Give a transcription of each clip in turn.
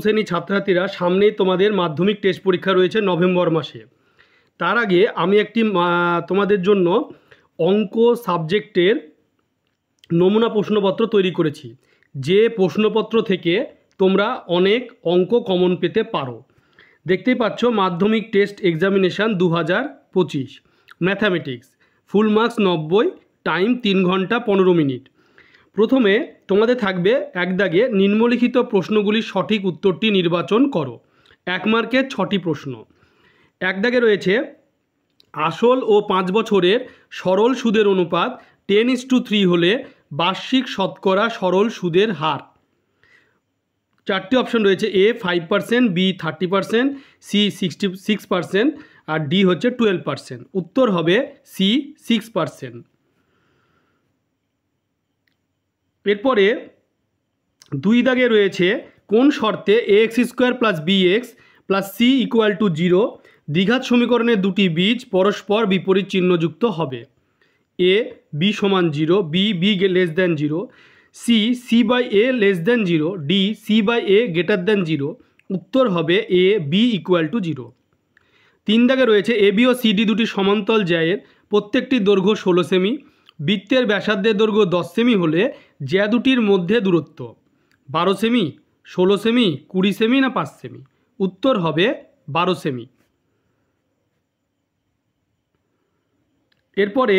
শ্রেণী ছাত্রছাত্রীরা সামনেই তোমাদের মাধ্যমিক টেস্ট পরীক্ষা রয়েছে নভেম্বর মাসে। তার আগে আমি একটি তোমাদের জন্য অঙ্ক সাবজেক্টের নমুনা প্রশ্নপত্র তৈরি করেছি, যে প্রশ্নপত্র থেকে তোমরা অনেক অঙ্ক কমন পেতে পারো। দেখতেই পাচ্ছ, মাধ্যমিক test examination 2025 mathematics, full marks 90, time 3 ঘন্টা 15 মিনিট। প্রথমে তোমাদের থাকবে এক দাগে নিম্নলিখিত প্রশ্নগুলির সঠিক উত্তরটি নির্বাচন করো। 1 মার্কের 6টি প্রশ্ন। এক দাগে রয়েছে আসল ও 5 বছরের সরল সুদের অনুপাত 10:3 হলে বার্ষিক শতকরা সরল সুদের হার। 4টি অপশন রয়েছে, এ 5%, বি 30%, সি 66% আর ডি হচ্ছে 12%। উত্তর হবে সি 6%। এরপরে 2 দাগে রয়েছে কোন শর্তে ax² + bx + c = 0 দ্বিঘাত সমীকরণের দুটি বীজ পরস্পর বিপরীত চিহ্নযুক্ত হবে। এ বি সমান 0, B b less than 0, C c/a less than 0, D c/a greater than 0। উত্তর হবে এ বি = 0। 3 দাগে রয়েছে এ বি ও সিডি দুটি সমান্তরাল জ্যায়ের প্রত্যেকটি দৈর্ঘ্য 16 সেমি, বৃত্তের ব্যাসার্ধের দৈর্ঘ্য 10 সেমি হলে জ্যা দুটির মধ্যে দূরত্ব 12 সেমি, 16 সেমি, 20 সেমি না 5 সেমি। উত্তর হবে 12 সেমি। এরপরে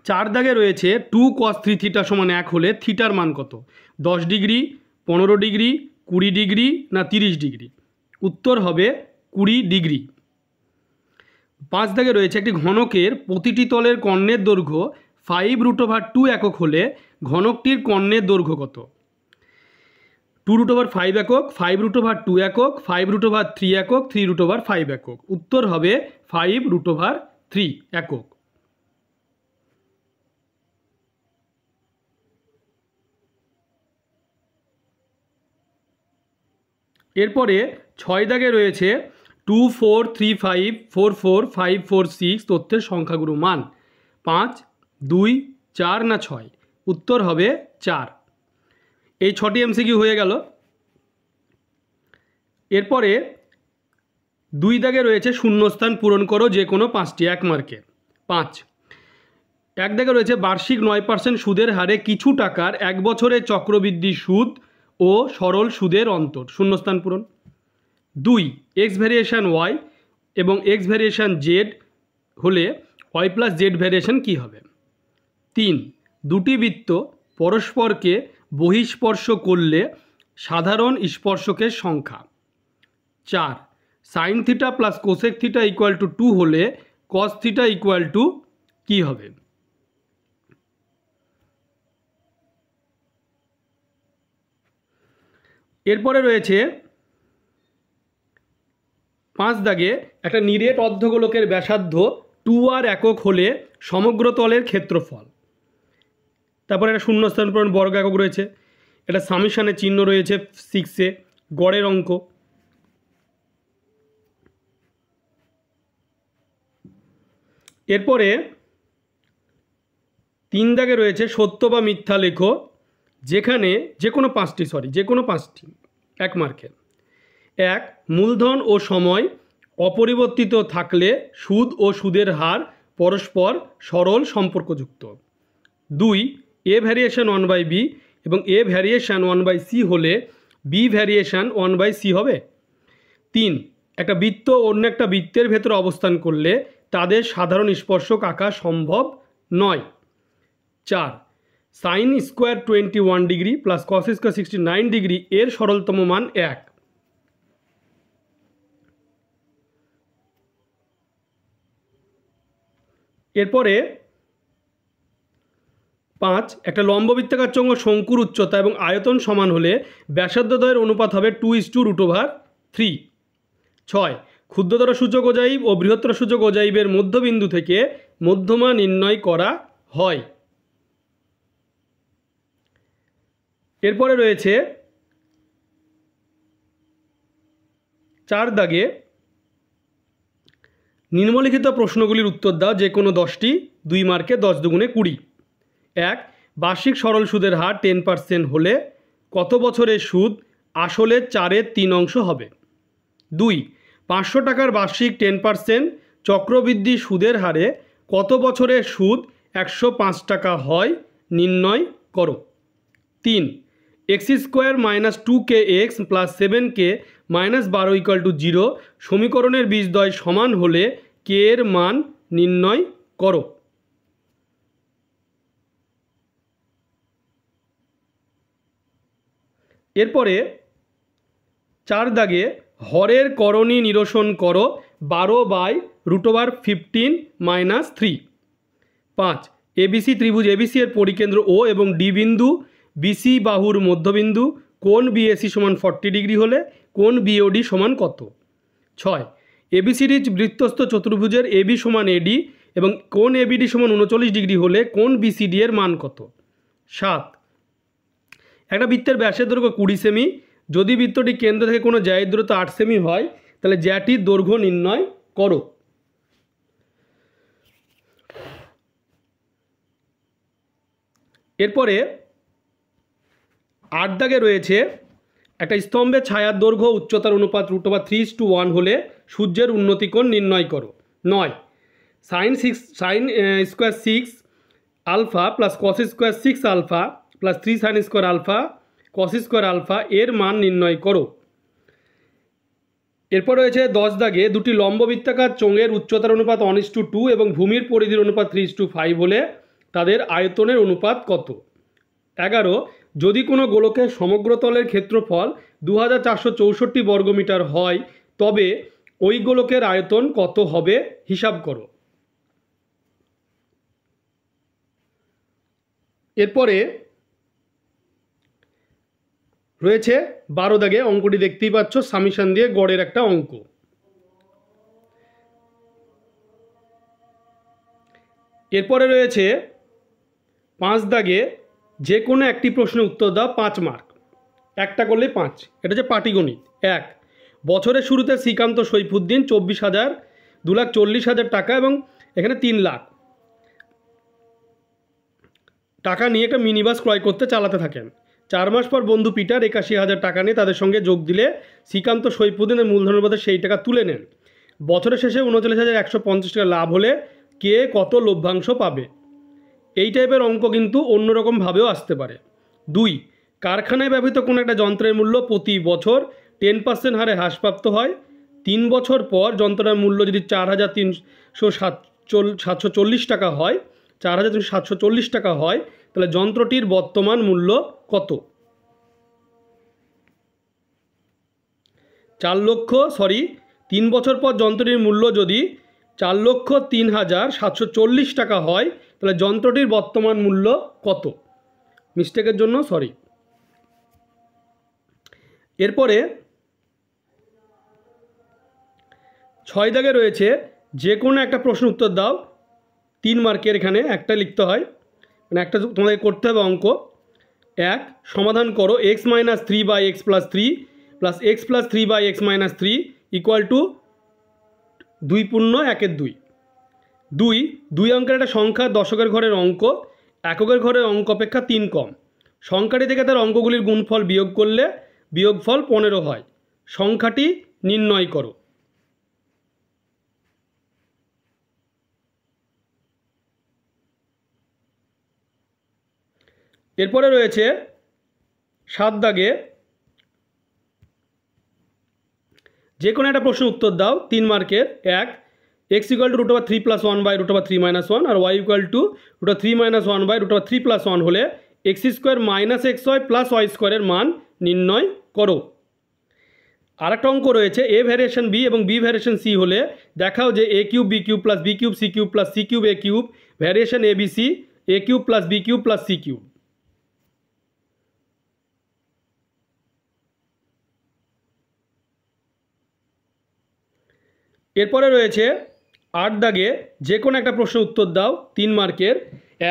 4 দাগে রয়েছে 2 cos 3θ = 1 হলে থিটার মান কত? 10 ডিগ্রি, 15 ডিগ্রি, 20 ডিগ্রি না 30 ডিগ্রি। উত্তর হবে 20 ডিগ্রি। 5 দাগে রয়েছে একটি ঘনকের প্রতিটি তলের কর্ণের দৈর্ঘ্য 5√2 একক হলে ঘনকটির কর্ণের দৈর্ঘ্য কত? 2√5 একক, 5√2 একক, 5√3 একক, 3√5 একক। উত্তর হবে 5√3 একক। এরপরে 6 দাগে রয়েছে 2, 4, 3, 5, 4, 4, 5, 4, 6 তথ্যের সংখ্যাগুলো মান 5, 2, 4 না 6। উত্তর হবে 4। এই 6টি এমসিকিউ হয়ে গেল। এরপরে 2 দাগে রয়েছে শূন্যস্থান পূরণ করো যে কোনো 5টি, 1 মার্কে। 5 এক দাগে রয়েছে বার্ষিক 9% সুদের হারে কিছু টাকার 1 বছরের চক্রবৃদ্ধি সুদ ও সরল সুদের অন্তর। শূন্যস্থান পূরণ। 2 এক্স ভ্যারিয়েশন ওয়াই এবং এক্স ভ্যারিয়েশন জেড হলে ওয়াই প্লাস জেড ভ্যারিয়েশন কী হবে? 3 দুটি বৃত্ত পরস্পরকে বহিঃস্পর্শ করলে সাধারণ স্পর্শকের সংখ্যা। 4 sine theta plus cosec theta = 2 হলে কস থিটা = কী হবে? এরপরে রয়েছে 5 দাগে একটা নিরেট অর্ধগোলকের ব্যাসার্ধ 2r একক হলে সমগ্র তলের ক্ষেত্রফল। তারপরে একটা শূন্যস্থান পূরণ বর্গ একক রয়েছে, এটা সামেশনের চিহ্ন রয়েছে 6-এ, গড়ের অঙ্ক। এরপরে 3 দাগে রয়েছে সত্য বা মিথ্যা লেখো যেখানে যে কোনো 5টি 1 মার্কে। 1 মূলধন ও সময় অপরিবর্তিত থাকলে সুদ ও সুদের হার পরস্পর সরল সম্পর্কযুক্ত। 2 এ ভ্যারিয়েশন 1/b এবং এ ভ্যারিয়েশন 1/c হলে বি ভ্যারিয়েশন 1/c হবে। 3 একটা বৃত্ত অন্য একটা বৃত্তের ভেতরে অবস্থান করলে তাদের সাধারণ স্পর্শক আঁকা সম্ভব নয়। 4 sine square 21 degree plus cos square 69 degree এর সরলতম মান 1। এরপরে 5 একটা লম্ববৃত্তাকার চৌঙ্গ শঙ্কুর উচ্চতা এবং আয়তন সমান হলে ব্যাসার্ধদ্বয়ের অনুপাত হবে 2:√3। 6 ক্ষুদ্রতর সূচক অজাইব ও বৃহত্তর সূচক অজাইবের মধ্যবিন্দু থেকে মধ্যমা নির্ণয় করা হয়। এরপরে রয়েছে 4 দাগে নিম্নলিখিত প্রশ্নগুলির উত্তর দাও যে কোনো 10টি, 2 মার্কে, 10 দুগুণে 20। 1 বার্ষিক সরল সুদের হার 10% হলে কত বছরের সুদ আসলের 4/3 অংশ হবে। 2 500 টাকার বার্ষিক 10% চক্রবৃদ্ধি সুদের হারে কত বছরের সুদ 105 টাকা হয় নির্ণয় করো। 3 x² - 2kx + 7k - 12 = 0 সমীকরণের বীজদ্বয় সমান হলে k এর মান নির্ণয় করো। এরপরে 4 দাগে হরের করণী নিরসন করো 12/√15 - 3। 5 এবিসি ত্রিভুজ এবিসি এর পরিকেন্দ্র ও এবং ডি বিন্দু বিসি বাহুর মধ্যবিন্দু কোণ বিএসি সমান 40 ডিগ্রি হলে কোণ বিওডি সমান কত? 6 এবিসিডি বৃত্তস্থ চতুর্ভুজের এবি সমান এডি এবং কোণ এবিডি সমান 39 ডিগ্রি হলে কোণ বিসিডি এর মান কত? 7 একটা বৃত্তের ব্যাসের দৈর্ঘ্য 20 সেমি, যদি বৃত্তটি কেন্দ্র থেকে কোনো জ্যায়ের দূরত্ব 8 সেমি হয় তাহলে জ্যাটির দৈর্ঘ্য নির্ণয় করো। এরপরে 8 দাগে রয়েছে একটা স্তম্ভের ছায়ার দৈর্ঘ্য উচ্চতার অনুপাত √3:1 হলে সূর্যের উন্নতি কোণ নির্ণয় করো। 9 sin square 6 alpha plus cos square 6 alpha plus 3 sin square alpha cos square alpha এর মান নির্ণয় করো। এরপর রয়েছে 10 দাগে দুটি লম্ব বৃত্তাকার চোঙের উচ্চতার অনুপাত 1:2 এবং ভূমির পরিধির অনুপাত 3:5 হলে তাদের আয়তনের অনুপাত কত? 11 যদি কোনো গোলকের সমগ্র তলের ক্ষেত্রফল 2464 বর্গমিটার হয় তবে ওই গোলকের আয়তন কত হবে হিসাব করো। এরপরে রয়েছে 12 দাগে অঙ্কটি দেখতেই পাচ্ছ, সামিশন দিয়ে গড়ের একটা অঙ্ক। এরপরে রয়েছে 5 দাগে যে কোনো একটি প্রশ্নের উত্তর দাও 5 মার্ক, একটা করলে 5। এটা হচ্ছে পাটিগণিত। 1 বছরের শুরুতে শ্রীকান্ত সৈফুদ্দিন 2,40,000 টাকা এবং এখানে 3 লাখ টাকা নিয়ে একটা মিনি বাস ক্রয় করতে চালাতে থাকেন। 4 মাস পর বন্ধু পিটার 81,000 টাকা নিয়ে তাদের সঙ্গে যোগ দিলে শ্রীকান্ত সৈফুদ্দিনের মূলধনের বদলে সেই টাকা তুলে নেন। বছরের শেষে 39,150 টাকা লাভ হলে কে কত লভ্যাংশ পাবে? এই টাইপের অঙ্ক কিন্তু অন্যরকমভাবেও আসতে পারে। 2 কারখানায় ব্যবহৃত কোনো একটা যন্ত্রের মূল্য প্রতি বছর 10% হারে হ্রাসপ্রাপ্ত হয়। 3 বছর পর যন্ত্রটার মূল্য যদি 4,340 টাকা হয় 4,340 টাকা হয় তাহলে যন্ত্রটির বর্তমান মূল্য কত? 3 বছর পর যন্ত্রটির মূল্য যদি 4,03,740 টাকা হয় তাহলে যন্ত্রটির বর্তমান মূল্য কত? মিস্টেকের জন্য সরি। এরপরে 6 দাগে রয়েছে যে কোনো একটা প্রশ্ন উত্তর দাও 3 মার্কের, এখানে একটা লিখতে হয়, মানে একটা তোমাদের করতে হবে অঙ্ক। 1 সমাধান করো x - 3/x + 3 plus x + 3/x - 3 = 2 পূর্ণ 1/2। 2 অঙ্কের একটা সংখ্যা দশকের ঘরের অঙ্ক এককের ঘরের অঙ্ক অপেক্ষা 3 কম। সংখ্যাটি থেকে তার অঙ্কগুলির গুণফল বিয়োগ করলে বিয়োগফল 15 হয়। সংখ্যাটি নির্ণয় করো। এরপরে রয়েছে 7 দাগে যে কোনো একটা প্রশ্ন উত্তর দাও 3 মার্কের। 1 x = √3 + 1/√3 - 1 আর y = √3 - 1/√3 + 1 হলে x² - xy + y² এর মান নির্ণয় করো। আর একটা অঙ্ক রয়েছে a ভ্যারিয়েশন b এবং b ভ্যারিয়েশন c হলে দেখাও যে a³ b³ + b³ c³ + c³ a³ variation abc a³ + b³ + c³। এরপরে রয়েছে 8 দাগে যে কোনো একটা প্রশ্নের উত্তর দাও 3 মার্কের।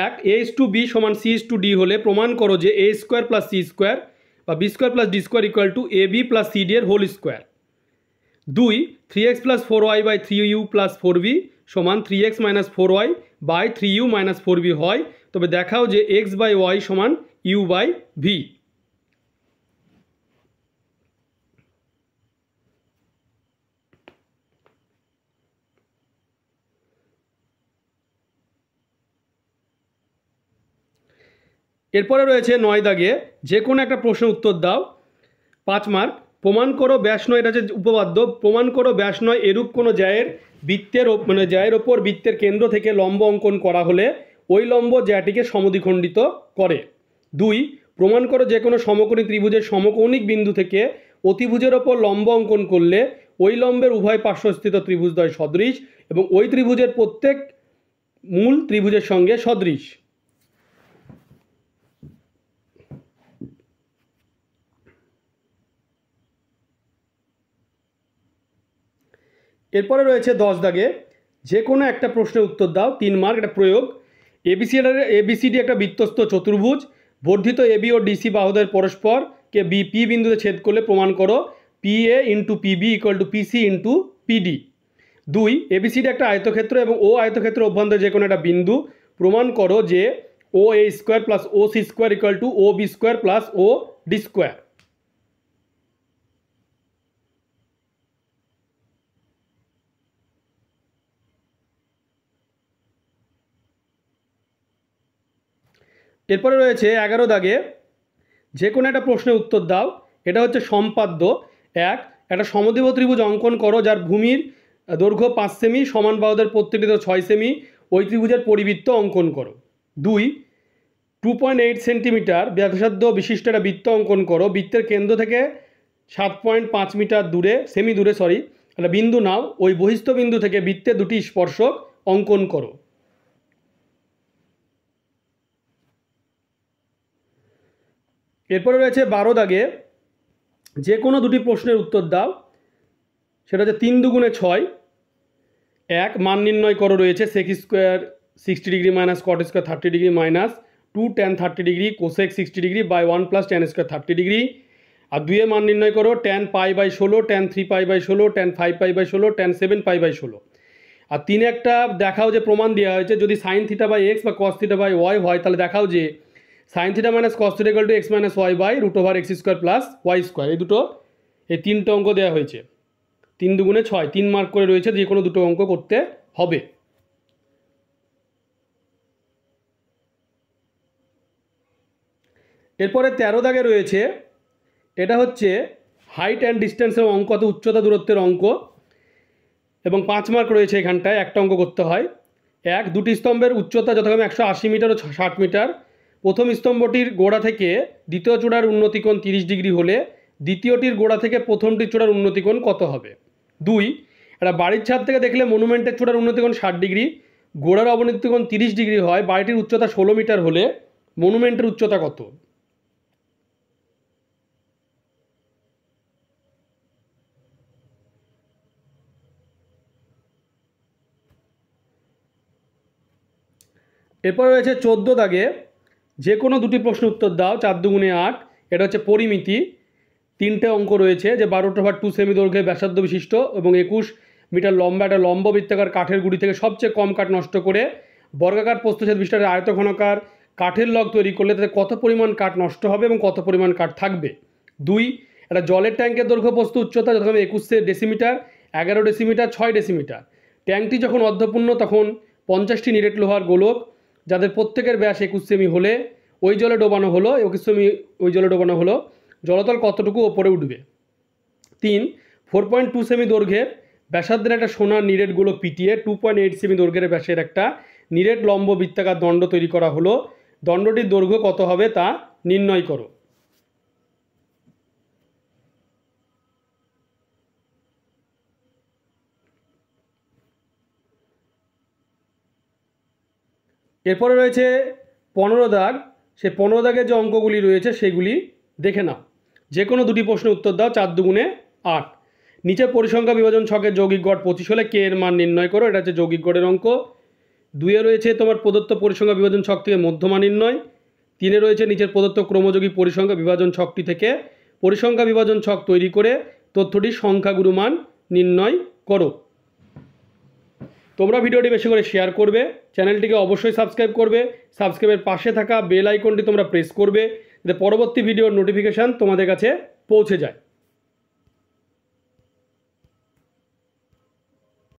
1 a:b = c:d হলে প্রমাণ করো যে a² + c² বা b² + d² = ab + cd এর whole square. 2 3x + 4y/3u + 4b = 3x - 4y/3u - 4b হয়, তবে দেখাও যে x/y = u/v। এরপরে রয়েছে 9 দাগে যে কোনো একটা প্রশ্নের উত্তর দাও, 5 মার্ক। প্রমাণ করো ব্যাস নয়, এটা হচ্ছে উপপাদ্য। প্রমাণ করো ব্যাস নয় এরূপ কোনো জ্যায়ের বৃত্তের জ্যায়ের ওপর বৃত্তের কেন্দ্র থেকে লম্ব অঙ্কন করা হলে ওই লম্ব জ্যাটিকে সমদ্বিখণ্ডিত করে। 2, প্রমাণ করো যে কোনো সমকোণী ত্রিভুজের সমকৌণিক বিন্দু থেকে অতিভুজের ওপর লম্ব অঙ্কন করলে ওই লম্বের উভয় পার্শ্বস্থিত ত্রিভুজদ্বয় সদৃশ এবং ওই ত্রিভুজের প্রত্যেক মূল ত্রিভুজের সঙ্গে সদৃশ। এরপরে রয়েছে 10 দাগে যে কোনো একটা প্রশ্নের উত্তর দাও, 3 মার্ক। এটা প্রয়োগ। এবিসিডি একটা বৃত্তস্থ চতুর্ভুজ, বর্ধিত এবি ও ডিসি বাহুদের পরস্পরকে পি বিন্দুতে ছেদ করলে প্রমাণ করো P A into PB equal to PC into PD. 2, ABCD একটা আয়তক্ষেত্র এবং ও আয়তক্ষেত্র অভ্যন্তরে যে কোনো একটা বিন্দু, প্রমাণ করো যে O A square plus O C square equal to O B square plus O D square. এরপরে রয়েছে 11 দাগে যে কোনো একটা প্রশ্নের উত্তর দাও। এটা হচ্ছে সম্পাদ্য। 1, একটা সমদ্বিবাহু ত্রিভুজ অঙ্কন করো যার ভূমির দৈর্ঘ্য 5 সেমি, সমান বাহুদের প্রত্যেকটিতে 6 সেমি, ওই ত্রিভুজের পরিবৃত্ত অঙ্কন করো। 2, 2.8 সেন্টিমিটার ব্যাসার্ধ বিশিষ্ট একটা বৃত্ত অঙ্কন করো। বৃত্তের কেন্দ্র থেকে 7.5 মিটার দূরে একটা বিন্দু নাও, ওই বহিস্থ বিন্দু থেকে বৃত্তের দুটি স্পর্শক অঙ্কন করো। এরপরে রয়েছে 12 দাগে যে কোনো দুটি প্রশ্নের উত্তর দাও। সেটা হচ্ছে 3 দুগুণে 6। 1, মান নির্ণয় করো রয়েছে sec square 60 degree minus cot square 30 degree minus 2 tan 30 degree cosec 60 degree by 1 plus tan square 30 degree. আর 2 মান নির্ণয় করো tan pi by 16, tan 3 pi by 16, tan 5 pi by 16, tan 7 pi by 16। আর 3 একটা দেখাও যে প্রমাণ দেওয়া হয়েছে যদি সাইন থিটা বাই এক্স বা কস থিটা বাই ওয়াই হয়, তাহলে দেখাও যে sine theta minus cos theta equal to x minus y by root over x square plus y square. এই 3টে অঙ্ক দেওয়া হয়েছে। 3 দুগুণে 6, 3 মার্ক করে রয়েছে, যে কোনো দুটো অঙ্ক করতে হবে। এরপরে 13 দাগে রয়েছে, এটা হচ্ছে হাইট অ্যান্ড ডিস্টেন্সের অঙ্ক, অত উচ্চতা দূরত্বের অঙ্ক, এবং 5 মার্ক রয়েছে এখানটায়। একটা অঙ্ক করতে হয়। 1, দুটি স্তম্ভের উচ্চতা যথাক্রমে 180 মিটার ও 60 মিটার। প্রথম স্তম্ভটির গোড়া থেকে দ্বিতীয় চূড়ার উন্নতিকোণ 30 ডিগ্রি হলে দ্বিতীয়টির গোড়া থেকে প্রথমটির চূড়ার উন্নতিকোণ কত হবে? 2, একটা বাড়ির ছাদ থেকে দেখলে মনুমেন্টের চূড়ার উন্নতিকোণ 60 ডিগ্রি, গোড়ার অবনতিকোণ 30 ডিগ্রি হয়। বাড়িটির উচ্চতা 16 মিটার হলে মনুমেন্টের উচ্চতা কত? এরপর রয়েছে 14 দাগে যে কোনো দুটি প্রশ্ন উত্তর দাও। 4 দুগুণে 8। এটা হচ্ছে পরিমিতি। 3টে অঙ্ক রয়েছে যে 12/2 সেমি দৈর্ঘ্যে ব্যাসার্ধ বিশিষ্ট এবং 21 মিটার লম্বা একটা লম্ব বৃত্তাকার কাঠের গুঁড়ি থেকে সবচেয়ে কম কাঠ নষ্ট করে বর্গাকার প্রস্থচ্ছেদ বিশিষ্ট আয়তঘনকার কাঠের লগ তৈরি করলে তাতে কত পরিমাণ কাঠ নষ্ট হবে এবং কত পরিমাণ কাঠ থাকবে? 2, একটা জলের ট্যাঙ্কের দৈর্ঘ্য প্রস্থ উচ্চতা যথাক্রমে 21 ডেসিমিটার, 11 ডেসিমিটার, 6 ডেসিমিটার। ট্যাঙ্কটি যখন অর্ধপূর্ণ তখন 50টি নিরেট লোহার গোলক যাদের প্রত্যেকের ব্যাস 21 সেমি হলে ওই জলে ডোবানো হলো 21 সেমি ওই জলে ডোবানো হলো, জলতল কতটুকু ওপরে উঠবে? 3, 4.2 সেমি দৈর্ঘ্যের ব্যাসার্ধের একটা সোনার নিরেট গোলক পিটিয়ে 2.8 সেমি দৈর্ঘ্যের ব্যাসের একটা নিরেট লম্ব বৃত্তাকার দণ্ড তৈরি করা হলো। দণ্ডটির দৈর্ঘ্য কত হবে তা নির্ণয় করো। এরপরে রয়েছে 15 দাগ। সেই 15 দাগের যে অঙ্কগুলি রয়েছে সেগুলি দেখে নাও। যে কোনো দুটি প্রশ্নের উত্তর দাও। 4 দুগুণে 8। নিচের পরিসংখ্যা বিভাজন ছকের যৌগিক গড় 25 হলে কে এর মান নির্ণয় করো। এটা হচ্ছে যৌগিক গড়ের অঙ্ক। 2 রয়েছে তোমার প্রদত্ত পরিসংখ্যা বিভাজন ছক থেকে মধ্যমা নির্ণয়। 3 রয়েছে নিচের প্রদত্ত ক্রমযোগী পরিসংখ্যা বিভাজন ছকটি থেকে পরিসংখ্যা বিভাজন ছক তৈরি করে তথ্যটির সংখ্যাগুরু মান নির্ণয় করো। তোমরা ভিডিওটি বেশি করে শেয়ার করবে, চ্যানেলটিকে অবশ্যই সাবস্ক্রাইব করবে, সাবস্ক্রাইবের পাশে থাকা বেল আইকনটি তোমরা প্রেস করবে যাতে পরবর্তী ভিডিওর নোটিফিকেশান তোমাদের কাছে পৌঁছে যায়।